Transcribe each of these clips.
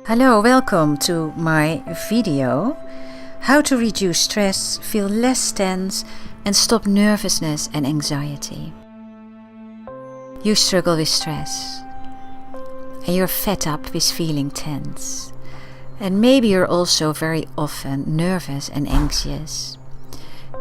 Hello, welcome to my video. How to reduce stress, feel less tense and stop nervousness and anxiety. You struggle with stress and you're fed up with feeling tense. And maybe you're also very often nervous and anxious.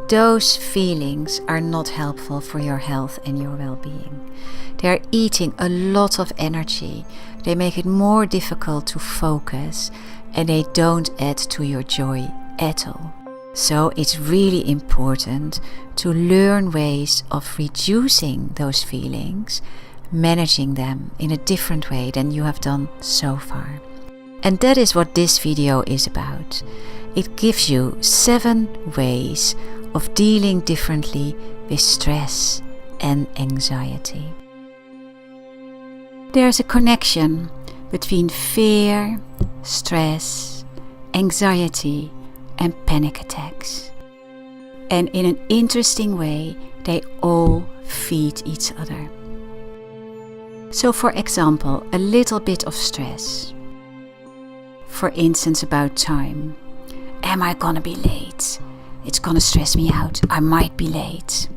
Those feelings are not helpful for your health and your well-being. They are eating a lot of energy. They make it more difficult to focus and they don't add to your joy at all. So it's really important to learn ways of reducing those feelings, managing them in a different way than you have done so far. And that is what this video is about. It gives you 7 ways of dealing differently with stress and anxiety. There's a connection between fear, stress, anxiety and panic attacks. And in an interesting way, they all feed each other. So for example, a little bit of stress. For instance, about time. Am I gonna be late? It's gonna stress me out. I might be late.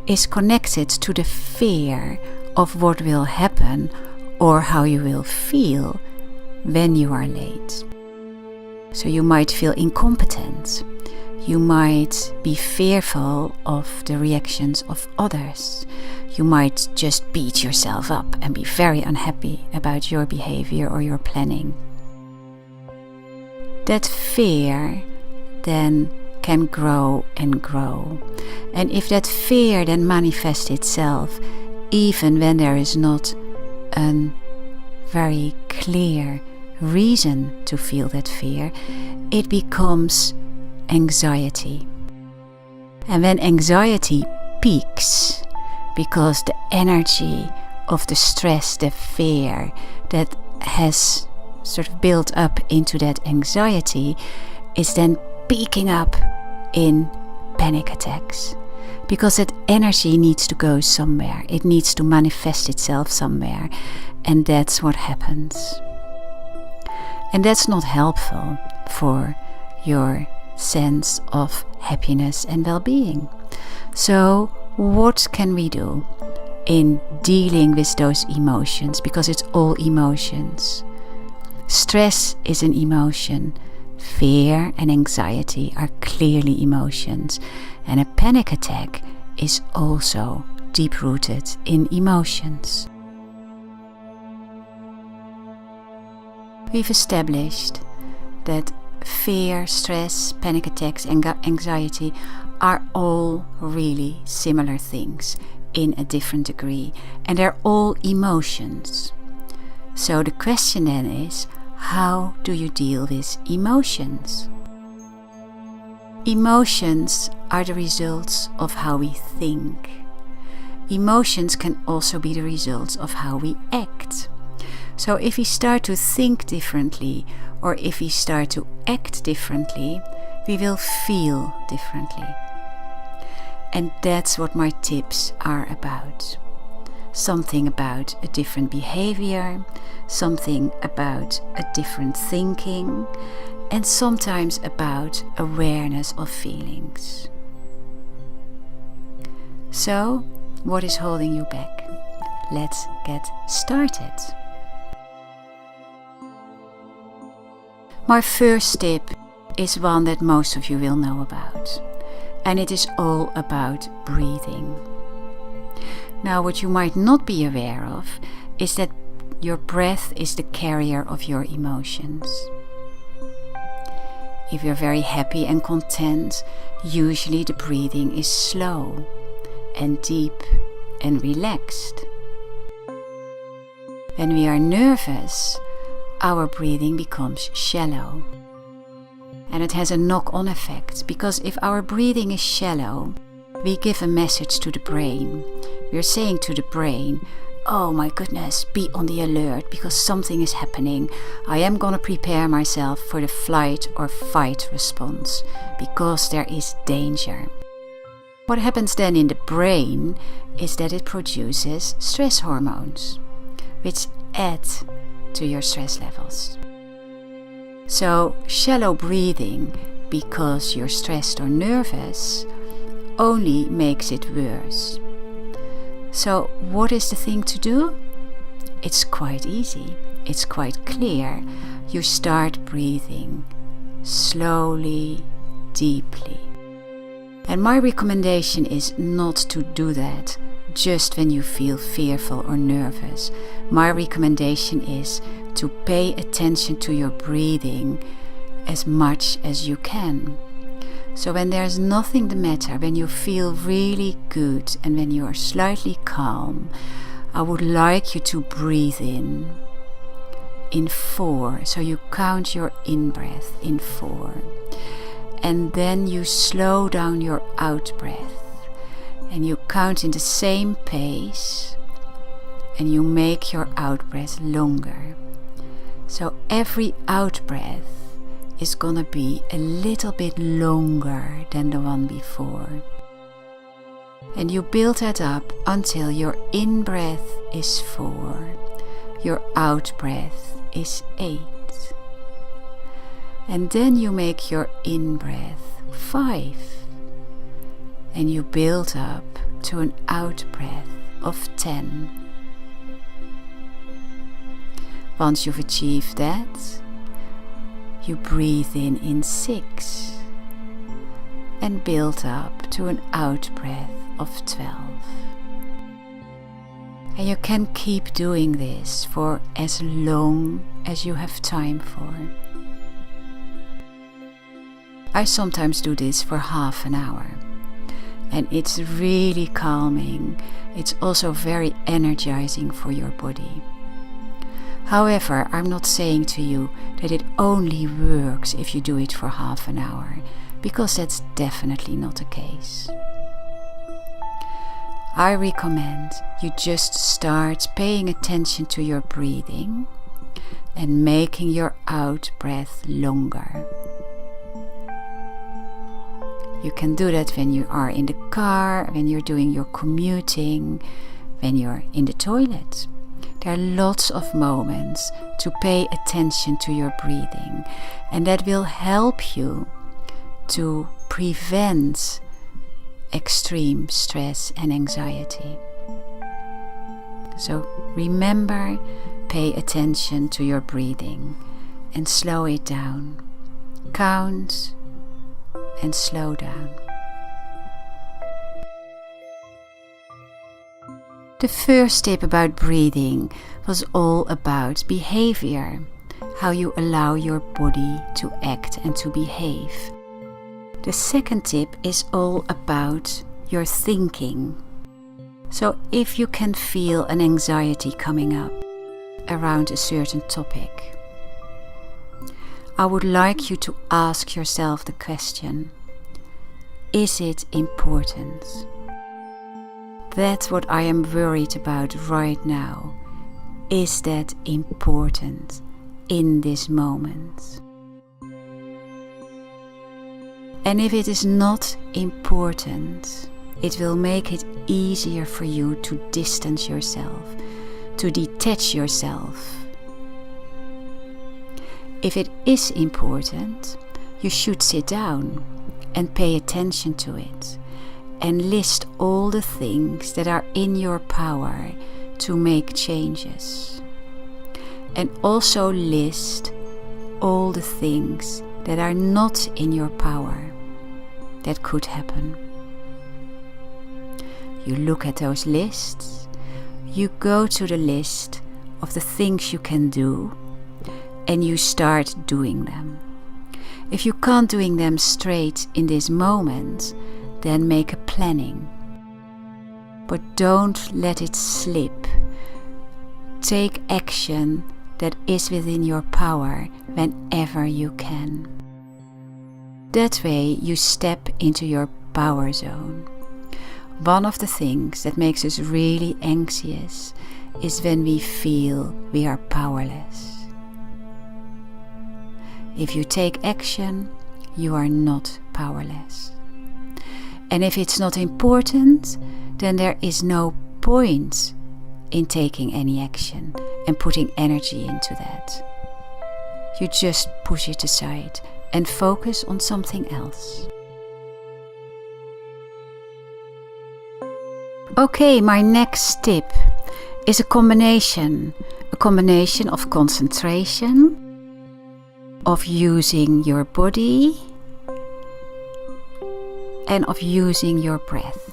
Is connected to the fear of what will happen or how you will feel when you are late. So you might feel incompetent. You might be fearful of the reactions of others. You might just beat yourself up and be very unhappy about your behavior or your planning. That fear then can grow and grow. And if that fear then manifests itself, even when there is not a very clear reason to feel that fear, it becomes anxiety. And when anxiety peaks, because the energy of the stress, the fear that has sort of built up into that anxiety is then peaking up in panic attacks. Because that energy needs to go somewhere. It needs to manifest itself somewhere. And that's what happens. And that's not helpful for your sense of happiness and well-being. So what can we do in dealing with those emotions? Because it's all emotions. Stress is an emotion. Fear and anxiety are clearly emotions. And a panic attack is also deep-rooted in emotions. We've established that fear, stress, panic attacks and anxiety are all really similar things in a different degree. And they're all emotions. So the question then is, how do you deal with emotions? Emotions are the results of how we think. Emotions can also be the results of how we act. So if we start to think differently or if we start to act differently, we will feel differently. And that's what my tips are about. Something about a different behavior, something about a different thinking, and sometimes about awareness of feelings. So, what is holding you back? Let's get started. My first tip is one that most of you will know about, and it is all about breathing. Now, what you might not be aware of is that your breath is the carrier of your emotions. If you're very happy and content, usually the breathing is slow and deep and relaxed. When we are nervous, our breathing becomes shallow. And it has a knock-on effect, because if our breathing is shallow, we give a message to the brain. We're saying to the brain, oh my goodness, be on the alert because something is happening. I am gonna prepare myself for the flight or fight response because there is danger. What happens then in the brain is that it produces stress hormones, which add to your stress levels. So shallow breathing, because you're stressed or nervous, only makes it worse. So what is the thing to do? It's quite easy. It's quite clear. You start breathing slowly, deeply. And my recommendation is not to do that just when you feel fearful or nervous. My recommendation is to pay attention to your breathing as much as you can. So when there's nothing the matter, when you feel really good and when you are slightly calm, I would like you to breathe in 4. So you count your in-breath in 4. And then you slow down your out-breath. And you count in the same pace. And you make your out-breath longer. So every out-breath is gonna be a little bit longer than the one before. And you build that up until your in-breath is 4, your out-breath is 8. And then you make your in-breath 5. And you build up to an out-breath of 10. Once you've achieved that, you breathe in 6 and build up to an out-breath of 12. And you can keep doing this for as long as you have time for. I sometimes do this for half an hour. And it's really calming. It's also very energizing for your body. However, I'm not saying to you that it only works if you do it for half an hour, because that's definitely not the case. I recommend you just start paying attention to your breathing and making your out breath longer. You can do that when you are in the car, when you're doing your commuting, when you're in the toilet. There are lots of moments to pay attention to your breathing, and that will help you to prevent extreme stress and anxiety. So remember, pay attention to your breathing and slow it down. Count and slow down. The first tip about breathing was all about behavior, how you allow your body to act and to behave. The second tip is all about your thinking. So if you can feel an anxiety coming up around a certain topic, I would like you to ask yourself the question, is it important? That's what I am worried about right now. Is that important in this moment? And if it is not important, it will make it easier for you to distance yourself, to detach yourself. If it is important, you should sit down and pay attention to it and list all the things that are in your power to make changes. And also list all the things that are not in your power that could happen. You look at those lists, you go to the list of the things you can do, and you start doing them. If you can't doing them straight in this moment, then make a planning. But don't let it slip. Take action that is within your power whenever you can. That way you step into your power zone. One of the things that makes us really anxious is when we feel we are powerless. If you take action, you are not powerless. And if it's not important, then there is no point in taking any action and putting energy into that. you just push it aside and focus on something else. Okay, my next tip is a combination of concentration, of using your body, and of using your breath.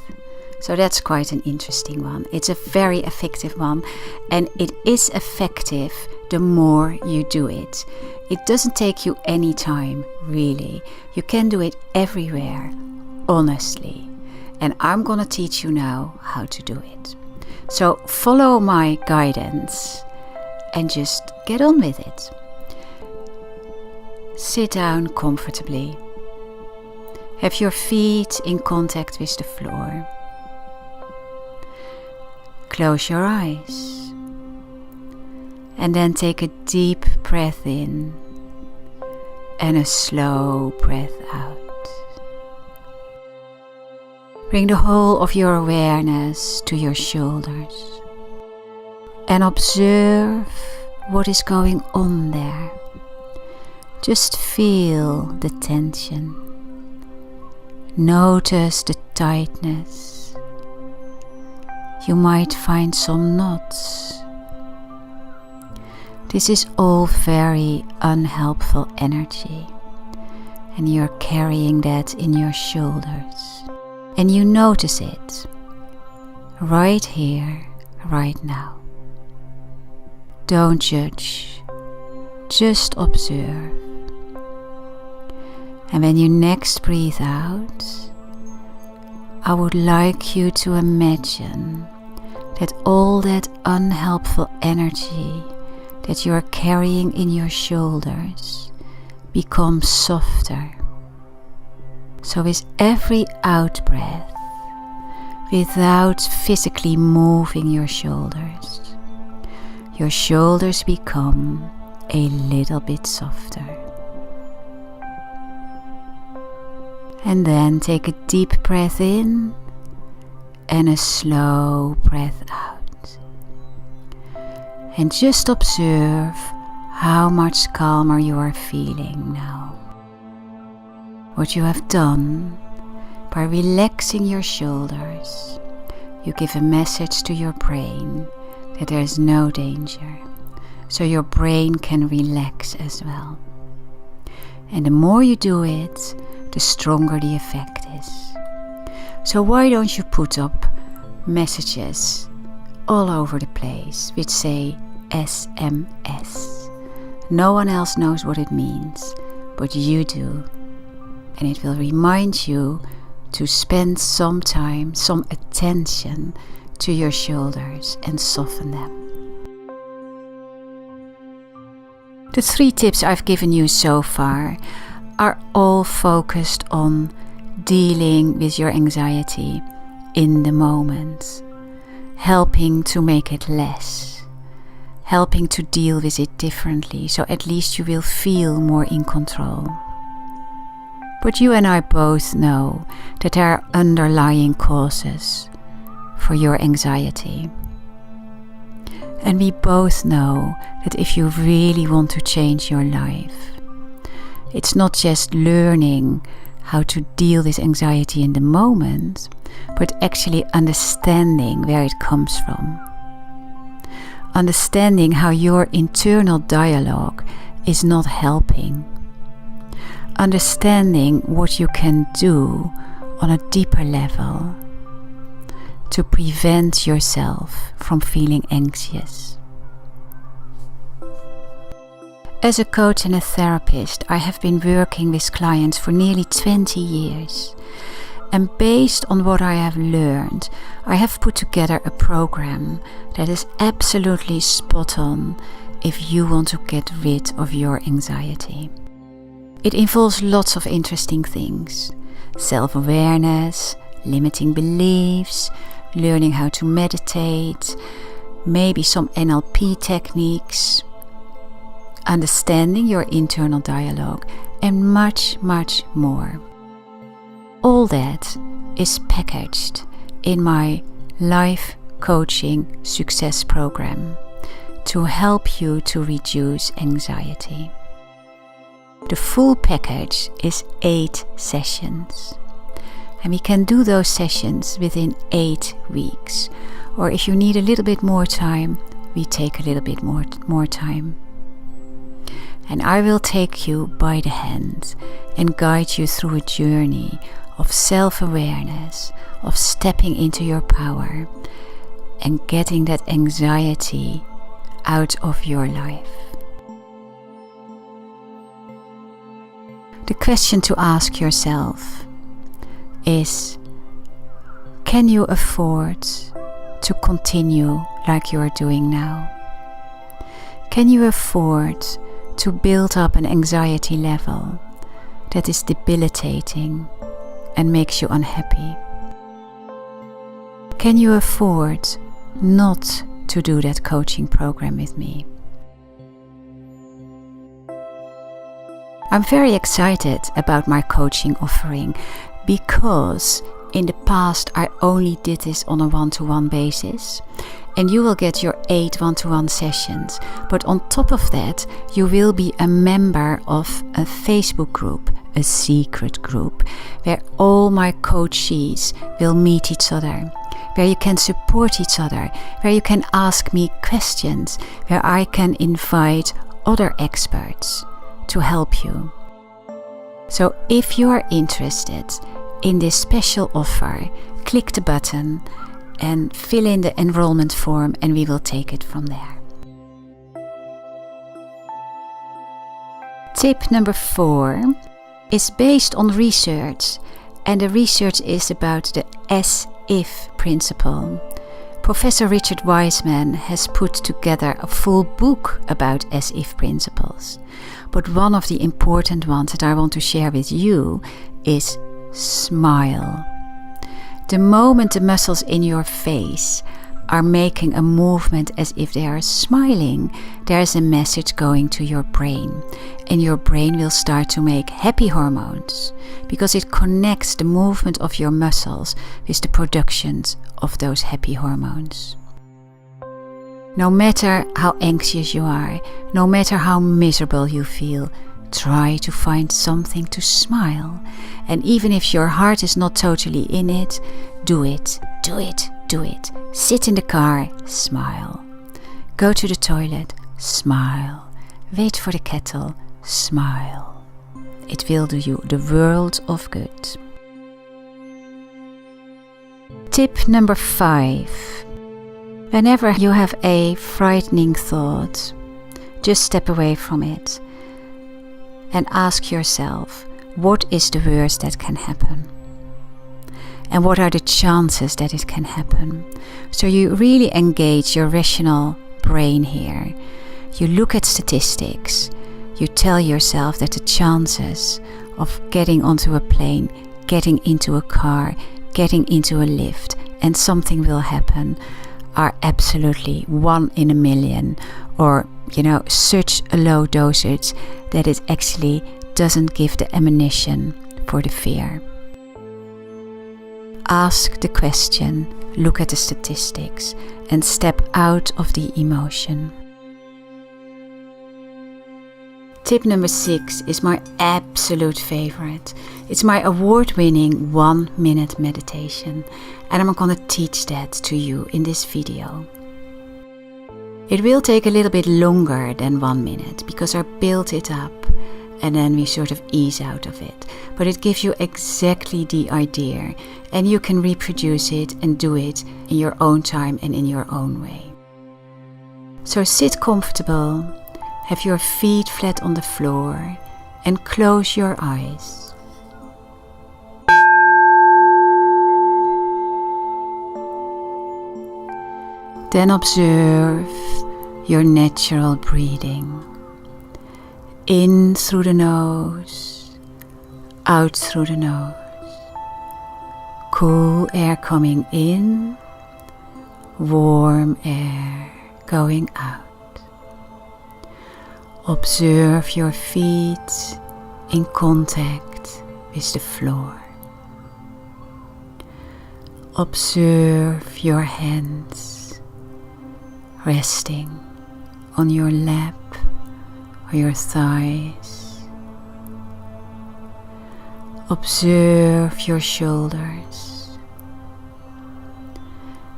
So that's quite an interesting one. It's a very effective one, and it is effective the more you do it. It doesn't take you any time, really. You can do it everywhere, honestly. And I'm gonna teach you now how to do it. So follow my guidance and just get on with it. Sit down comfortably. Have your feet in contact with the floor. Close your eyes. And then take a deep breath in and a slow breath out. Bring the whole of your awareness to your shoulders and observe what is going on there. Just feel the tension. Notice the tightness. You might find some knots. This is all very unhelpful energy, and you're carrying that in your shoulders. And you notice it right here, right now. Don't judge, just observe. And when you next breathe out, I would like you to imagine that all that unhelpful energy that you are carrying in your shoulders becomes softer. So with every out breath, without physically moving your shoulders become a little bit softer. And then take a deep breath in and a slow breath out. And just observe how much calmer you are feeling now. What you have done by relaxing your shoulders, you give a message to your brain that there is no danger, so your brain can relax as well. And the more you do it, the stronger the effect is. So why don't you put up messages all over the place which say SMS? No one else knows what it means, but you do. And it will remind you to spend some time, some attention to your shoulders and soften them. The 3 tips I've given you so far are all focused on dealing with your anxiety in the moment, helping to make it less, helping to deal with it differently, so at least you will feel more in control. But you and I both know that there are underlying causes for your anxiety. And we both know that if you really want to change your life, it's not just learning how to deal with anxiety in the moment, but actually understanding where it comes from. Understanding how your internal dialogue is not helping. Understanding what you can do on a deeper level to prevent yourself from feeling anxious. As a coach and a therapist, I have been working with clients for nearly 20 years. And based on what I have learned, I have put together a program that is absolutely spot on if you want to get rid of your anxiety. It involves lots of interesting things: self-awareness, limiting beliefs, learning how to meditate, maybe some NLP techniques, understanding your internal dialogue, and much, much more. All that is packaged in my life coaching success program to help you to reduce anxiety. The full package is 8 sessions. And we can do those sessions within 8 weeks. Or if you need a little bit more time, we take a little bit more time. And I will take you by the hand and guide you through a journey of self-awareness, of stepping into your power and getting that anxiety out of your life. The question to ask yourself is, can you afford to continue like you are doing now? Can you afford to build up an anxiety level that is debilitating and makes you unhappy? Can you afford not to do that coaching program with me? I'm very excited about my coaching offering because in the past I only did this on a one-to-one basis, and you will get your 8 one-to-one sessions. But on top of that, you will be a member of a Facebook group, a secret group, where all my coachees will meet each other, where you can support each other, where you can ask me questions, where I can invite other experts to help you. So if you are interested in this special offer, click the button and fill in the enrollment form, and we will take it from there. Tip number 4 is based on research, and the research is about the as-if principle. Professor Richard Wiseman has put together a full book about as-if principles. But one of the important ones that I want to share with you is smile. The moment the muscles in your face are making a movement as if they are smiling, there is a message going to your brain, and your brain will start to make happy hormones because it connects the movement of your muscles with the productions of those happy hormones. No matter how anxious you are, no matter how miserable you feel, try to find something to smile. And even if your heart is not totally in it, do it, do it, do it. Sit in the car, smile. Go to the toilet, smile. Wait for the kettle, smile. It will do you the world of good. Tip number 5. Whenever you have a frightening thought, just step away from it and ask yourself, what is the worst that can happen? And what are the chances that it can happen? So you really engage your rational brain here. You look at statistics. You tell yourself that the chances of getting onto a plane, getting into a car, getting into a lift, and something will happen are absolutely 1 in a million, or such a low dosage that it actually doesn't give the ammunition for the fear. Ask the question, look at the statistics, and step out of the emotion. Tip number 6 is my absolute favorite. It's my award-winning 1-minute meditation, and I'm going to teach that to you in this video. It will take a little bit longer than 1 minute because I built it up and then we sort of ease out of it. But it gives you exactly the idea, and you can reproduce it and do it in your own time and in your own way. So sit comfortable, have your feet flat on the floor, and close your eyes. Then observe your natural breathing. In through the nose, out through the nose. Cool air coming in, warm air going out. Observe your feet in contact with the floor. Observe your hands resting on your lap or your thighs Observe your shoulders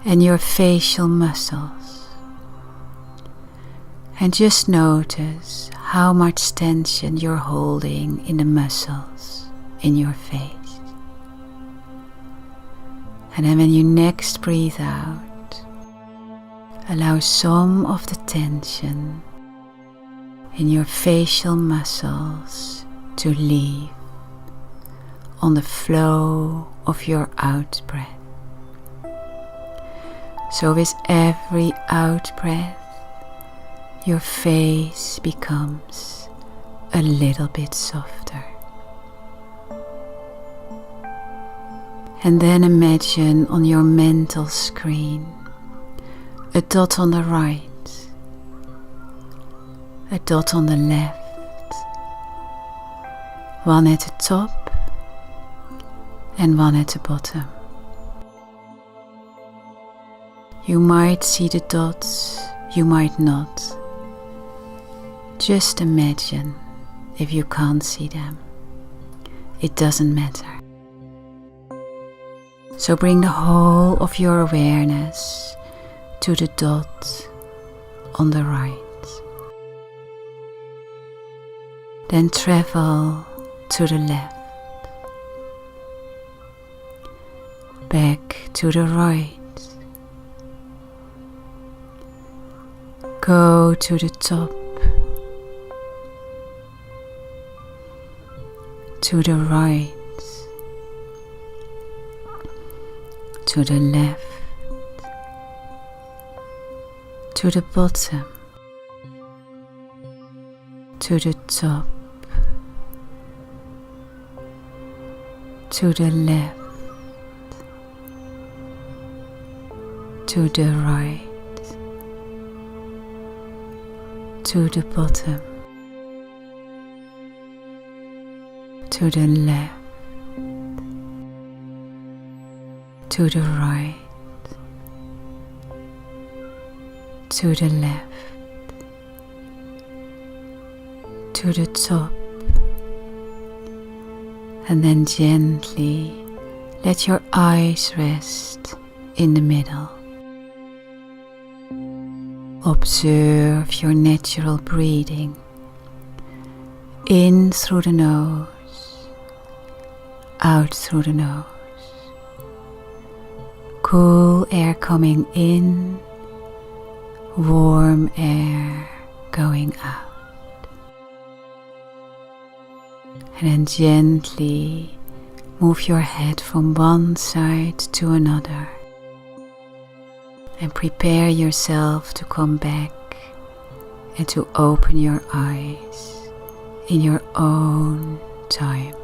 and your facial muscles, and just notice how much tension you're holding in the muscles in your face. And then when you next breathe out, allow some of the tension in your facial muscles to leave on the flow of your out breath. So with every out breath, your face becomes a little bit softer. And then imagine on your mental screen a dot on the right, a dot on the left, one at the top and one at the bottom. You might see the dots, you might not. Just imagine if you can't see them. It doesn't matter. So bring the whole of your awareness to the dot on the right. Then travel to the left, back to the right, go to the top, to the right, to the left, to the bottom, to the top, to the left, to the right, to the bottom, to the left, to the right, to the left, to the top, and then gently let your eyes rest in the middle. Observe your natural breathing, in through the nose, out through the nose. Cool air coming in, warm air going out. And then gently move your head from one side to another. And prepare yourself to come back and to open your eyes in your own time.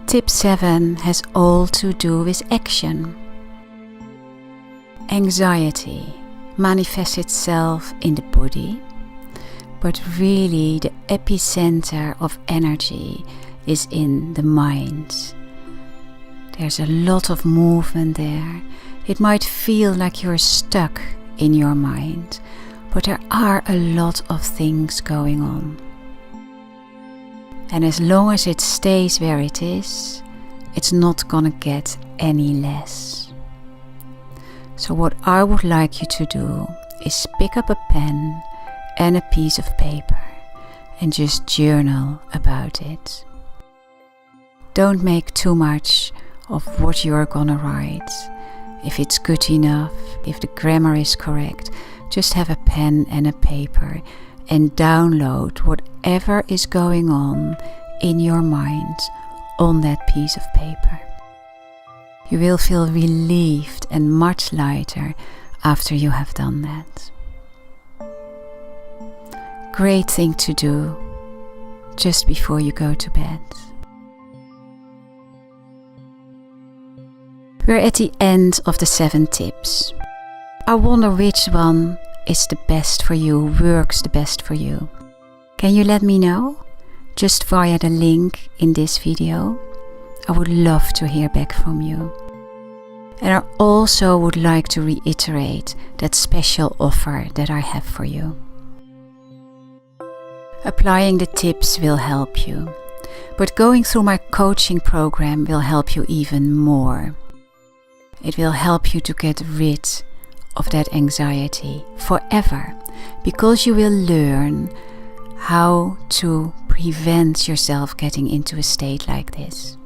Tip 7 has all to do with action. Anxiety manifests itself in the body, but really the epicenter of energy is in the mind. There's a lot of movement there. It might feel like you're stuck in your mind, but there are a lot of things going on. And as long as it stays where it is, it's not gonna get any less. So what I would like you to do is pick up a pen and a piece of paper and just journal about it. Don't make too much of what you're gonna write. If it's good enough, if the grammar is correct, just have a pen and a paper and download whatever is going on in your mind on that piece of paper. You will feel relieved and much lighter after you have done that. Great thing to do just before you go to bed. We're at the end of the 7 tips. I wonder which one is the best for you, works the best for you. Can you let me know? just via the link in this video, I would love to hear back from you. And I also would like to reiterate that special offer that I have for you. Applying the tips will help you, but going through my coaching program will help you even more. It will help you to get rid of that anxiety forever, because you will learn how to prevent yourself getting into a state like this.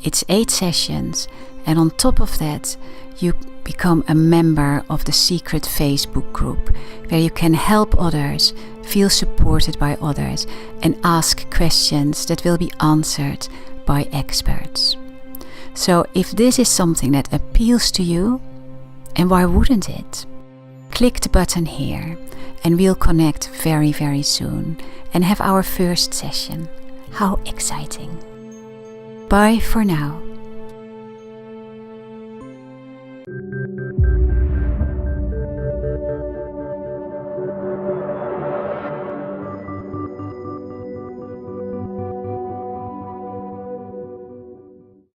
It's 8 sessions, and on top of that, you become a member of the secret Facebook group where you can help others, feel supported by others, and ask questions that will be answered by experts. So if this is something that appeals to you, and why wouldn't it? Click the button here and we'll connect very, very soon and have our first session. How exciting! Bye for now.